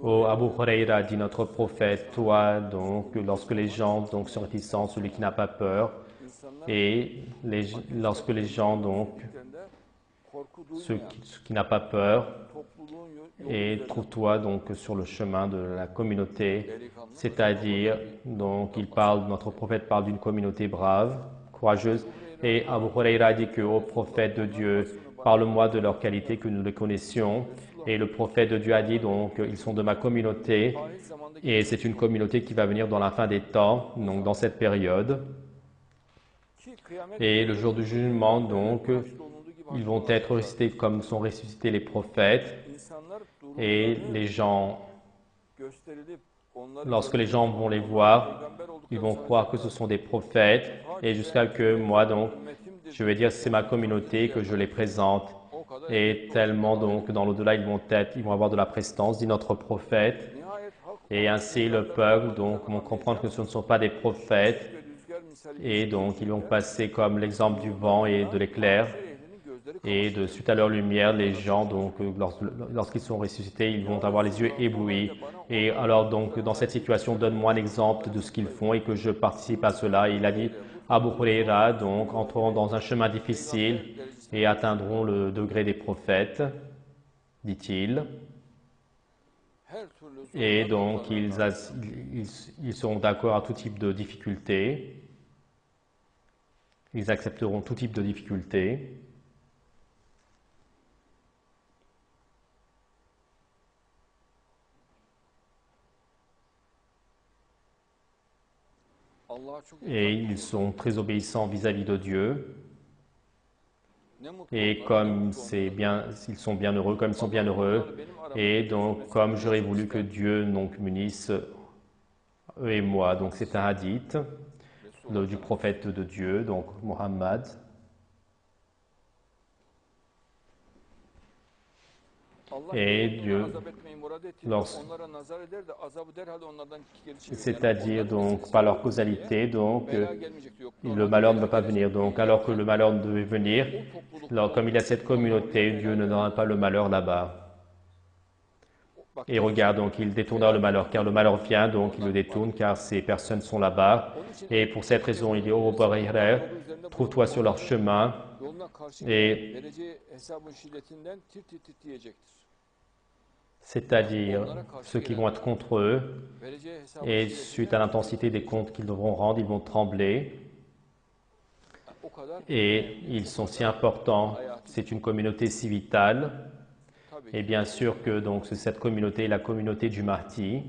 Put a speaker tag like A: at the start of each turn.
A: Ô Abu Huraira, dit notre prophète, toi, donc, lorsque les gens donc, sont réticents, celui qui n'a pas peur, et lorsque les gens, donc, ceux qui n'a pas peur, et trouve-toi donc sur le chemin de la communauté, c'est-à-dire, donc, notre prophète parle d'une communauté brave, courageuse, et Abu Huraira dit que, ô prophète de Dieu, parle-moi de leur qualité que nous les connaissions. Et le prophète de Dieu a dit donc, ils sont de ma communauté, et c'est une communauté qui va venir dans la fin des temps, donc dans cette période. Et le jour du jugement, donc, ils vont être ressuscités comme sont ressuscités les prophètes. Et les gens, lorsque les gens vont les voir, ils vont croire que ce sont des prophètes. Et jusqu'à que moi, donc, je vais dire c'est ma communauté que je les présente. Et tellement donc dans l'au-delà ils vont avoir de la prestance, dit notre prophète. Et ainsi le peuple donc vont comprendre que ce ne sont pas des prophètes. Et donc ils vont passer comme l'exemple du vent et de l'éclair. Et de suite à leur lumière, les gens, donc, lorsqu'ils sont ressuscités, ils vont avoir les yeux éblouis. Et alors, donc, dans cette situation, donne-moi un exemple de ce qu'ils font et que je participe à cela. Et il a dit, Abu Huraira, donc, entreront dans un chemin difficile et atteindront le degré des prophètes, dit-il. Et donc, ils seront d'accord à tout type de difficultés. Ils accepteront tout type de difficultés. Et ils sont très obéissants vis-à-vis de Dieu. Et comme ils sont bienheureux, comme ils sont bienheureux, et donc comme j'aurais voulu que Dieu donc m'unisse eux et moi. Donc c'est un hadith du prophète de Dieu, donc Mohammed. Et Dieu, c'est-à-dire donc par leur causalité, donc le malheur ne va pas venir. Donc alors que le malheur devait venir, alors, comme il y a cette communauté, Dieu ne donnera pas le malheur là-bas. Et regarde, donc il détournera le malheur, car le malheur vient, donc il le détourne, car ces personnes sont là-bas. Et pour cette raison, il dit, ô Barihrer, trouve-toi sur leur chemin, et c'est-à-dire ceux qui vont être contre eux, et suite à l'intensité des comptes qu'ils devront rendre, ils vont trembler. Et ils sont si importants, c'est une communauté si vitale. Et bien sûr que donc cette communauté est la communauté du Mahdi.